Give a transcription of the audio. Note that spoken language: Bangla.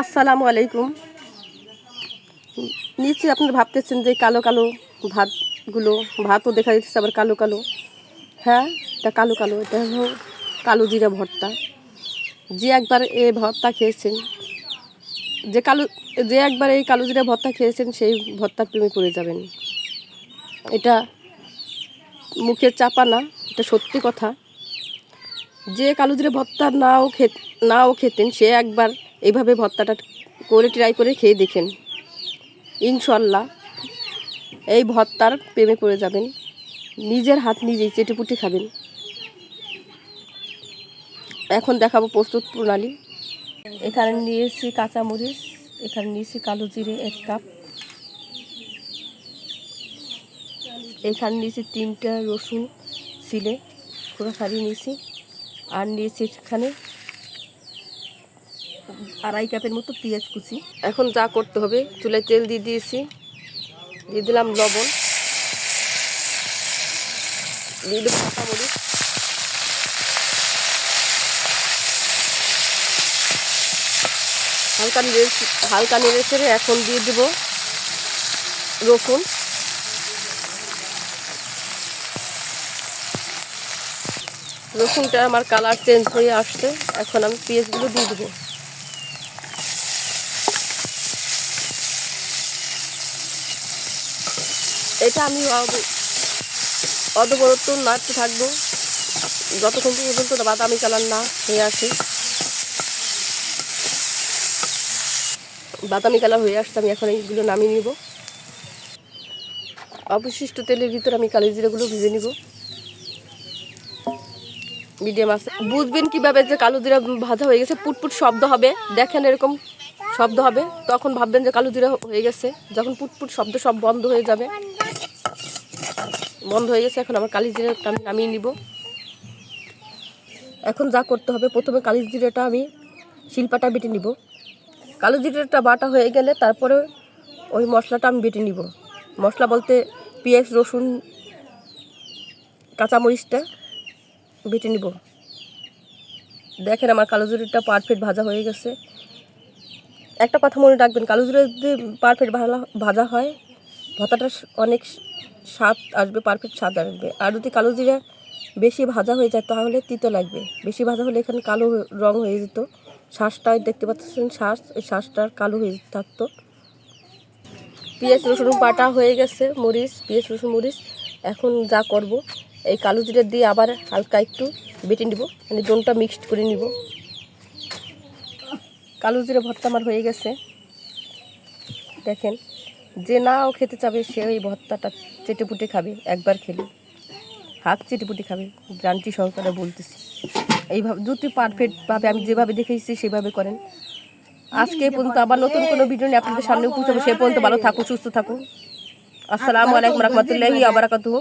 আসসালামু আলাইকুম। নিশ্চয়ই আপনারা ভাবতেছেন যে কালো কালো ভাতগুলো, ভাতও দেখা যাচ্ছে আবার কালো কালো। হ্যাঁ, এটা কালো কালো, এটা হলো কালো জিরা ভর্তা। যে একবার এই ভর্তা খেয়েছেন, যে কালো যে একবার এই কালো জিরা ভর্তা খেয়েছেন সেই ভর্তার প্রেমে পড়ে যাবেন। এটা মুখের চাপা না, এটা সত্যি কথা। যে কালো জিরা ভর্তা নাও খেতেন সে একবার এইভাবে ভর্তাটা করে ট্রাই করে খেয়ে দেখেন, ইনশাল্লাহ এই ভর্তার প্রেমে পড়ে যাবেন। নিজের হাত নিজেই চেটেপুটে খাবেন। এখন দেখাবো প্রস্তুত প্রণালী। এখানে নিয়েছি কাঁচামরিচ, এখানে নিয়েছি কালো জিরে 1 কাপ, এখানে নিয়েছি 3টা রসুন ছিলে পুরো ছাড়িয়ে নিয়েছি, আর নিয়েছি এখানে 2.5 কাপের মতো পেঁয়াজ কুচি। এখন যা করতে হবে, চুলায় তেল দিয়ে দিয়েছি, দিয়ে দিলাম লবণ, দিয়ে দেবো কাঁচামরিচ, হালকা নেড়ে ছেড়ে এখন দিয়ে দেবো রসুন। রসুনটা আমার কালার চেঞ্জ হয়ে আসছে, এখন আমি পেঁয়াজগুলো দিয়ে দেবো। এটা আমি অনবরত নাড়তে থাকবো যতক্ষণ পর্যন্ত বাদামি কালার না হয়ে আসে। বাদামি কালার হয়ে আসছে, আমি এখন এইগুলো নামিয়ে নিব। অবশিষ্ট তেলের ভিতরে আমি কালো জিরাগুলো ভেজে নিব মিডিয়াম আছে। বুঝবেন কিভাবে যে কালো জিরা ভাজা হয়ে গেছে? পুটপুট শব্দ হবে, দেখেন এরকম শব্দ হবে, তখন ভাববেন যে কালো জিরা হয়ে গেছে। যখন পুটপুট শব্দ সব বন্ধ হয়ে যাবে, বন্ধ হয়ে গেছে, এখন আমার কালি জিরাটা আমি নামিয়ে নিব। এখন যা করতে হবে, প্রথমে কালি জিরাটা আমি শিলপাটা বেটে নিব। কালো জিরাটা বাটা হয়ে গেলে তারপরে ওই মশলাটা আমি বেটে নিব। মশলা বলতে পেঁয়াজ, রসুন, কাঁচামরিচটা বেটে নিব। দেখেন আমার কালো জিরাটা পারফেক্ট ভাজা হয়ে গেছে। একটা কথা মনে রাখবেন, কালো জিরা যদি পারফেক্ট ভাজা হয় ভর্তাটা অনেক স্বাদ আসবে, পারফেক্ট স্বাদ আসবে। আর যদি কালো জিরা বেশি ভাজা হয়ে যায় তাহলে তিতো লাগবে। বেশি ভাজা হলে এখানে কালো রং হয়ে যেত, শ্বাসটা দেখতে পাচ্ছেন, এই শ্বাসটা কালো হয়ে থাকতো। পেঁয়াজ রসুন বাটা হয়ে গেছে, পেঁয়াজ রসুন মরিচ। এখন যা করব, এই কালো জিরা দিয়ে আবার হালকা একটু বেটে নিব, মানে দোনটা মিক্সড করে নিব। কালো জিরা ভর্তা আমার হয়ে গেছে। দেখেন, যে নাও খেতে চাবে সে ওই ভর্তাটা চেটেপুটে খাবে, একবার খেলে হাত চেটেপুটে খাবে, গ্যারান্টি সহকারে বলতেছি। এইভাবে যদি পারফেক্টভাবে আমি যেভাবে দেখেছি সেভাবে করেন। আজকে এই পর্যন্ত, আবার নতুন কোনো ভিডিও নিয়ে আপনাদের সামনে উপস্থিত হবে। সে পর্যন্ত ভালো থাকুন, সুস্থ থাকুন। আসসালামু আলাইকুম রহমতুল্লাহি ওয়া বারাকাতুহু।